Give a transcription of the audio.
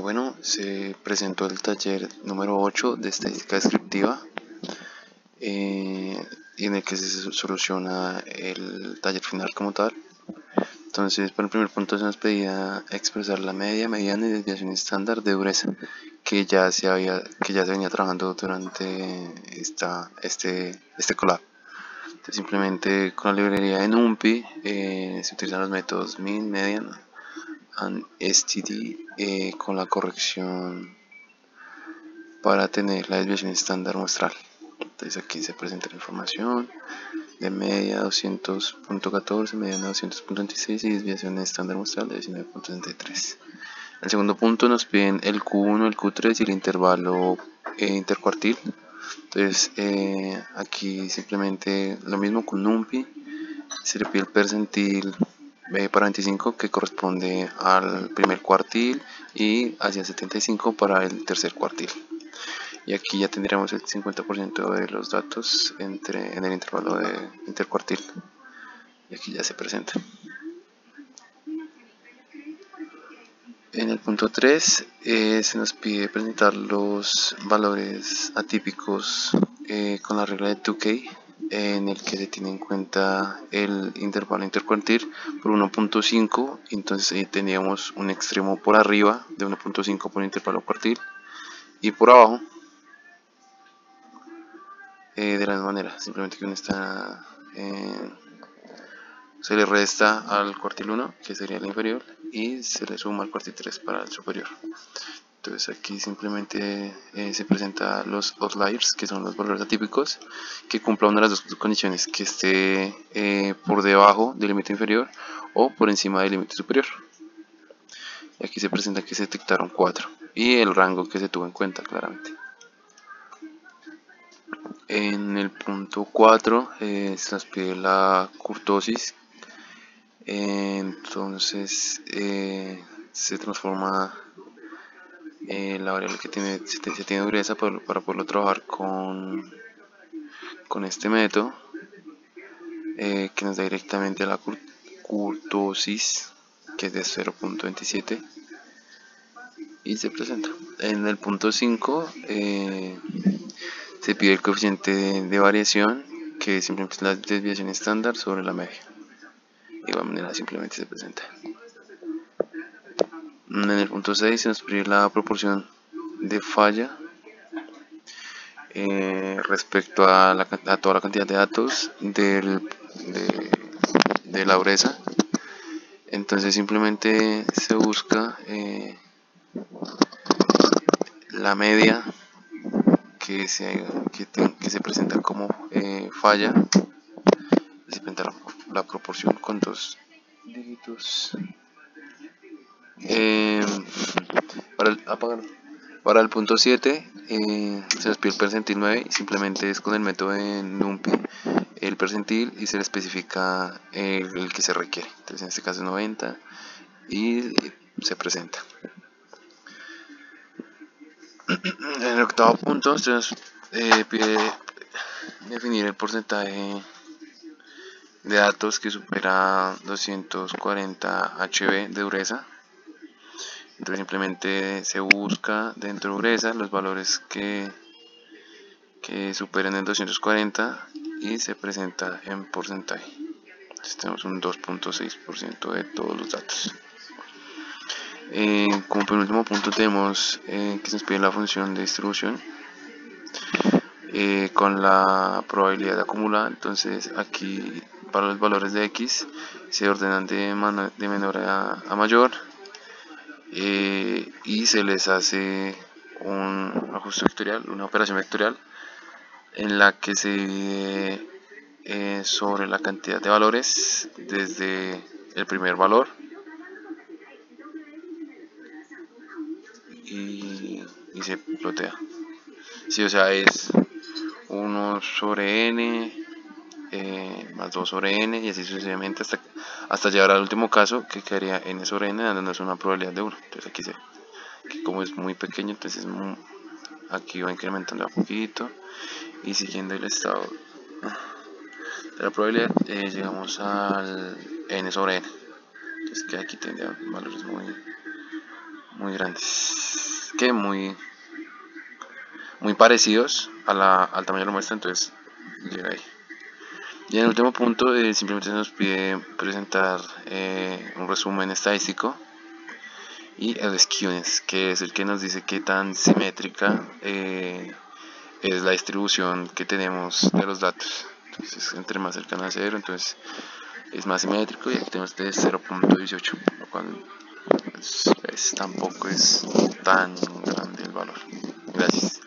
Bueno, se presentó el taller número 8 de estadística descriptiva, en el que se soluciona el taller final como tal. Entonces, para el primer punto se nos pedía expresar la media, mediana y desviación estándar de dureza, que ya se venía trabajando durante este collab. Entonces, simplemente con la librería de NumPy se utilizan los métodos min, median and std con la corrección para tener la desviación estándar muestral. Entonces aquí se presenta la información de media 200.14, mediana 200.26 y desviación estándar muestral de 19.63. El segundo punto nos piden el Q1, el Q3 y el intervalo intercuartil. Entonces aquí simplemente lo mismo con NumPy, se le pide el percentil para 25 que corresponde al primer cuartil y hacia 75 para el tercer cuartil. Y aquí ya tendríamos el 50% de los datos en el intervalo de intercuartil. Y aquí ya se presenta. En el punto 3 se nos pide presentar los valores atípicos con la regla de Tukey, en el que se tiene en cuenta el intervalo intercuartil por 1.5. Entonces ahí teníamos un extremo por arriba de 1.5 por intervalo cuartil y por abajo de la misma manera, simplemente que uno está se le resta al cuartil 1, que sería el inferior, y se le suma al cuartil 3 para el superior. Entonces aquí simplemente se presenta los outliers, que son los valores atípicos, que cumpla una de las dos condiciones, que esté por debajo del límite inferior o por encima del límite superior. Y aquí se presenta que se detectaron 4 y el rango que se tuvo en cuenta claramente. En el punto 4 se nos pide la kurtosis. Entonces se transforma la variable que se tiene dureza para poderlo trabajar con este método que nos da directamente la kurtosis, que es de 0.27, y se presenta. En el punto 5 se pide el coeficiente de variación, que simplemente es la desviación estándar sobre la media. De igual manera simplemente se presenta. En el punto 6 se nos pide la proporción de falla respecto a toda la cantidad de datos de la dureza. Entonces simplemente se busca la media que se presenta como falla, se presenta la proporción con dos dígitos. Para el punto 7 se nos pide el percentil 9 y simplemente es con el método de NumPy el percentil y se le especifica el que se requiere. Entonces en este caso es 90 y se presenta. En el octavo punto se nos pide definir el porcentaje de datos que supera 240 HB de dureza. Entonces simplemente se busca dentro de dureza los valores que superen el 240 y se presenta en porcentaje. Entonces tenemos un 2.6% de todos los datos. Como penúltimo punto tenemos que se nos pide la función de distribución con la probabilidad de acumular. Entonces aquí para los valores de x se ordenan de menor a mayor y se les hace un ajuste vectorial, una operación vectorial en la que se divide sobre la cantidad de valores desde el primer valor y se plotea. Sí, o sea, es 1 sobre n más 2 sobre n y así sucesivamente hasta llegar al último caso, que quedaría n sobre n, dándonos una probabilidad de 1. Entonces aquí que como es muy pequeño, entonces aquí va incrementando a poquito y siguiendo el estado de la probabilidad llegamos al n sobre n. Entonces que aquí tendría valores muy grandes, que muy parecidos al tamaño de la muestra, entonces llega ahí. Y en el último punto simplemente se nos pide presentar un resumen estadístico y el skewness, que es el que nos dice qué tan simétrica es la distribución que tenemos de los datos. Entonces, entre más cercano a cero, entonces es más simétrico, y aquí tenemos de 0.18, lo cual tampoco es tan grande el valor. Gracias.